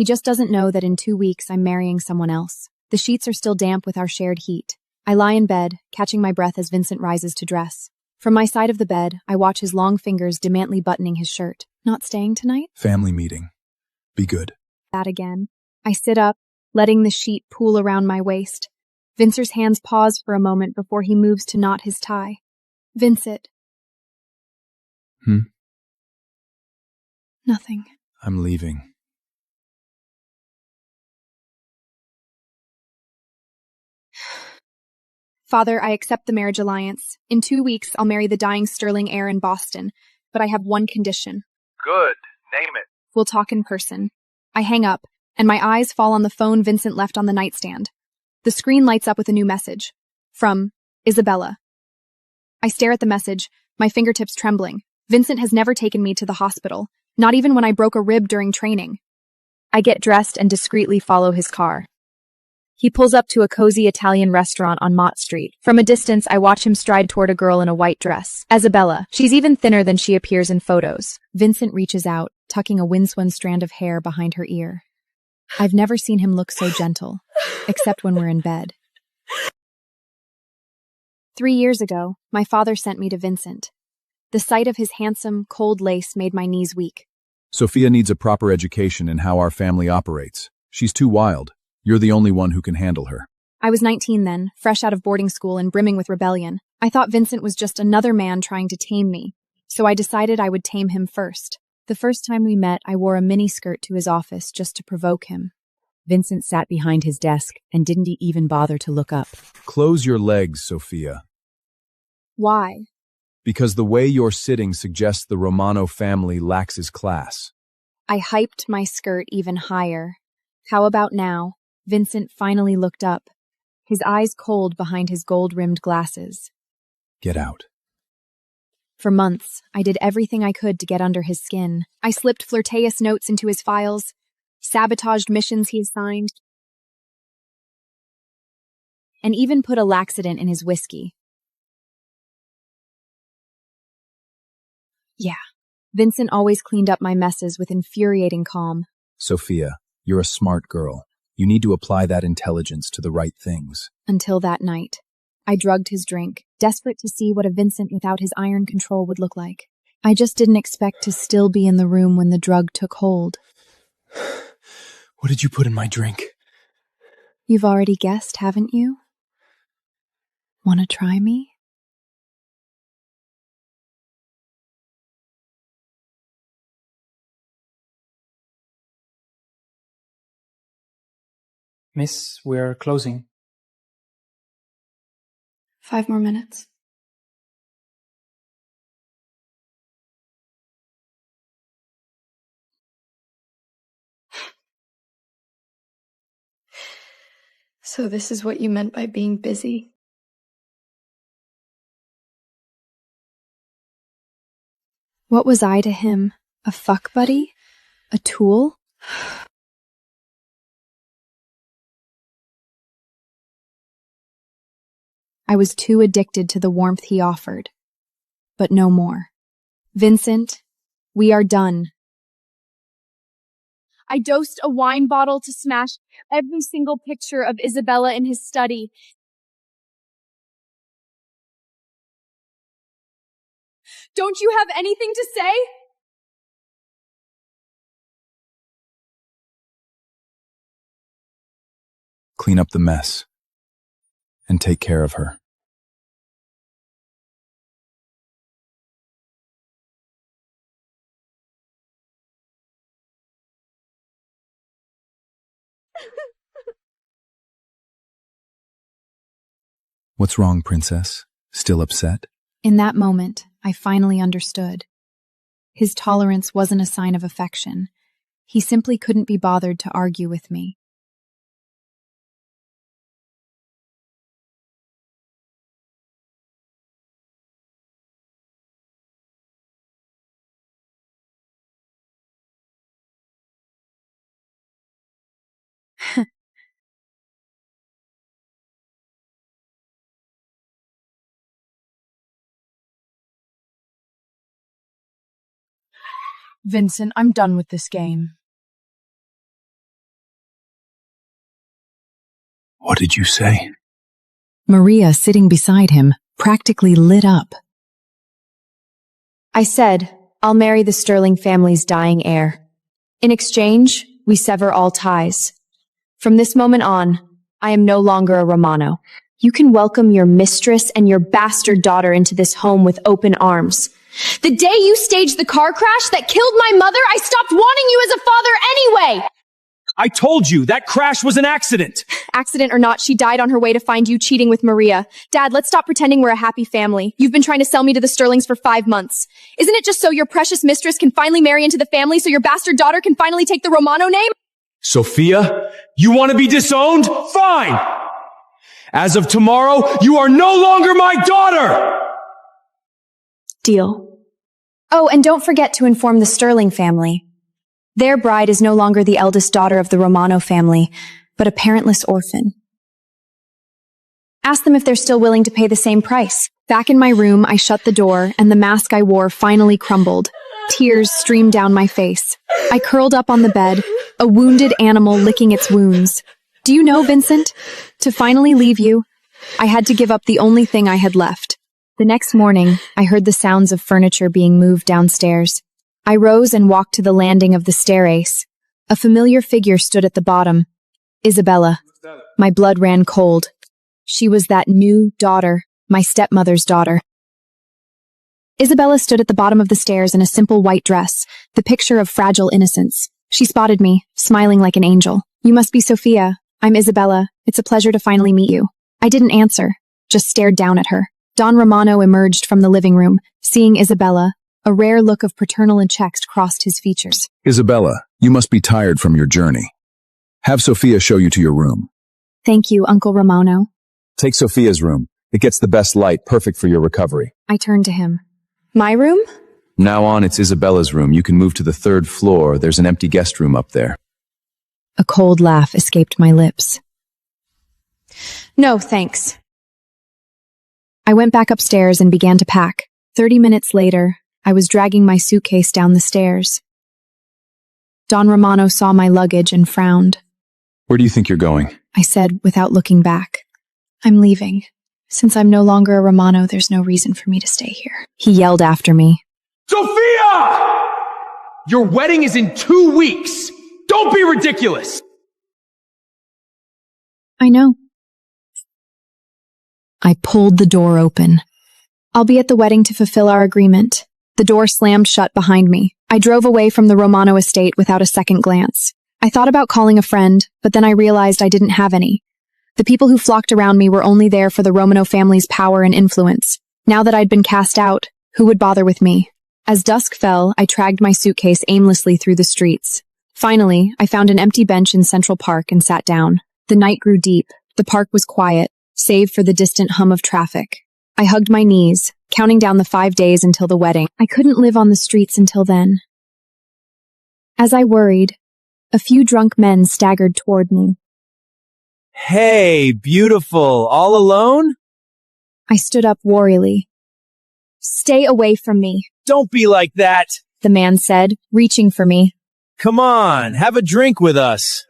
He just doesn't know that in 2 weeks I'm marrying someone else. The sheets are still damp with our shared heat. I lie in bed, catching my breath as Vincent rises to dress. From my side of the bed, I watch his long fingers demantly buttoning his shirt. Not staying tonight? Family meeting. Be good. That again. I sit up, letting the sheet pool around my waist. Vincent's hands pause for a moment before he moves to knot his tie. Vincent. Nothing. I'm leaving. Father, I accept the marriage alliance. In 2 weeks, I'll marry the dying Sterling heir in Boston. But I have one condition. Good. Name it. We'll talk in person. I hang up, and my eyes fall on the phone Vincent left on the nightstand. The screen lights up with a new message. From Isabella. I stare at the message, my fingertips trembling. Vincent has never taken me to the hospital, not even when I broke a rib during training. I get dressed and discreetly follow his car. He pulls up to a cozy Italian restaurant on Mott Street. From a distance, I watch him stride toward a girl in a white dress. Isabella. She's even thinner than she appears in photos. Vincent reaches out, tucking a windswept strand of hair behind her ear. I've never seen him look so gentle, except when we're in bed. 3 years ago, my father sent me to Vincent. The sight of his handsome, cold lace made my knees weak. Sophia needs a proper education in how our family operates. She's too wild. You're the only one who can handle her. I was 19 then, fresh out of boarding school and brimming with rebellion. I thought Vincent was just another man trying to tame me, so I decided I would tame him first. The first time we met, I wore a miniskirt to his office just to provoke him. Vincent sat behind his desk and didn't even bother to look up. Close your legs, Sophia. Why? Because the way you're sitting suggests the Romano family lacks his class. I hyped my skirt even higher. How about now? Vincent finally looked up, his eyes cold behind his gold-rimmed glasses. Get out. For months, I did everything I could to get under his skin. I slipped flirtatious notes into his files, sabotaged missions he assigned, and even put a laxative in his whiskey. Yeah, Vincent always cleaned up my messes with infuriating calm. Sophia, you're a smart girl. You need to apply that intelligence to the right things. Until that night, I drugged his drink, desperate to see what a Vincent without his iron control would look like. I just didn't expect to still be in the room when the drug took hold. What did you put in my drink? You've already guessed, haven't you? Want to try me? Miss, we're closing. 5 more minutes. So this is what you meant by being busy? What was I to him? A fuck buddy? A tool? I was too addicted to the warmth he offered. But no more. Vincent, we are done. I dosed a wine bottle to smash every single picture of Isabella in his study. Don't you have anything to say? Clean up the mess. And take care of her. What's wrong, princess? Still upset? In that moment, I finally understood. His tolerance wasn't a sign of affection. He simply couldn't be bothered to argue with me. Vincent, I'm done with this game. What did you say? Maria, sitting beside him, practically lit up. I said, I'll marry the Sterling family's dying heir. In exchange, we sever all ties. From this moment on, I am no longer a Romano. You can welcome your mistress and your bastard daughter into this home with open arms. The day you staged the car crash that killed my mother, I stopped wanting you as a father anyway! I told you, that crash was an accident! Accident or not, she died on her way to find you cheating with Maria. Dad, let's stop pretending we're a happy family. You've been trying to sell me to the Sterlings for 5 months. Isn't it just so your precious mistress can finally marry into the family so your bastard daughter can finally take the Romano name? Sophia, you want to be disowned? Fine! As of tomorrow, you are no longer my daughter! Deal. Oh, and don't forget to inform the Sterling family. Their bride is no longer the eldest daughter of the Romano family, but a parentless orphan. Ask them if they're still willing to pay the same price. Back in my room, I shut the door, and the mask I wore finally crumbled. Tears streamed down my face. I curled up on the bed, a wounded animal licking its wounds. Do you know, Vincent? To finally leave you, I had to give up the only thing I had left. The next morning, I heard the sounds of furniture being moved downstairs. I rose and walked to the landing of the staircase. A familiar figure stood at the bottom. Isabella. My blood ran cold. She was that new daughter, my stepmother's daughter. Isabella stood at the bottom of the stairs in a simple white dress, the picture of fragile innocence. She spotted me, smiling like an angel. You must be Sophia. I'm Isabella. It's a pleasure to finally meet you. I didn't answer, just stared down at her. Don Romano emerged from the living room. Seeing Isabella, a rare look of paternal interest crossed his features. Isabella, you must be tired from your journey. Have Sophia show you to your room. Thank you, Uncle Romano. Take Sophia's room. It gets the best light, perfect for your recovery. I turned to him. My room? From now on, it's Isabella's room. You can move to the 3rd floor. There's an empty guest room up there. A cold laugh escaped my lips. No, thanks. I went back upstairs and began to pack. 30 minutes later, I was dragging my suitcase down the stairs. Don Romano saw my luggage and frowned. Where do you think you're going? I said without looking back. I'm leaving. Since I'm no longer a Romano, there's no reason for me to stay here. He yelled after me. Sophia! Your wedding is in 2 weeks! Don't be ridiculous! I know. I pulled the door open. I'll be at the wedding to fulfill our agreement. The door slammed shut behind me. I drove away from the Romano estate without a second glance. I thought about calling a friend, but then I realized I didn't have any. The people who flocked around me were only there for the Romano family's power and influence. Now that I'd been cast out, who would bother with me? As dusk fell, I dragged my suitcase aimlessly through the streets. Finally, I found an empty bench in Central Park and sat down. The night grew deep. The park was quiet, save for the distant hum of traffic. I hugged my knees, counting down the 5 days until the wedding. I couldn't live on the streets until then. As I worried, a few drunk men staggered toward me. Hey, beautiful. All alone? I stood up warily. Stay away from me, Don't be like that. the man said, reaching for me. Come on, have a drink with us.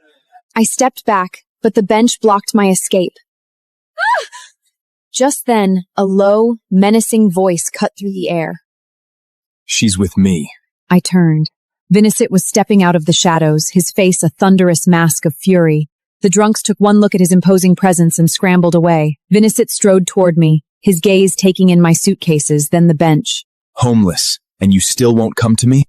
I stepped back, but the bench blocked my escape. Just then, a low, menacing voice cut through the air. She's with me. I turned. Vincent was stepping out of the shadows, his face a thunderous mask of fury. The drunks took one look at his imposing presence and scrambled away. Vincent strode toward me, his gaze taking in my suitcases, then the bench. Homeless, and you still won't come to me?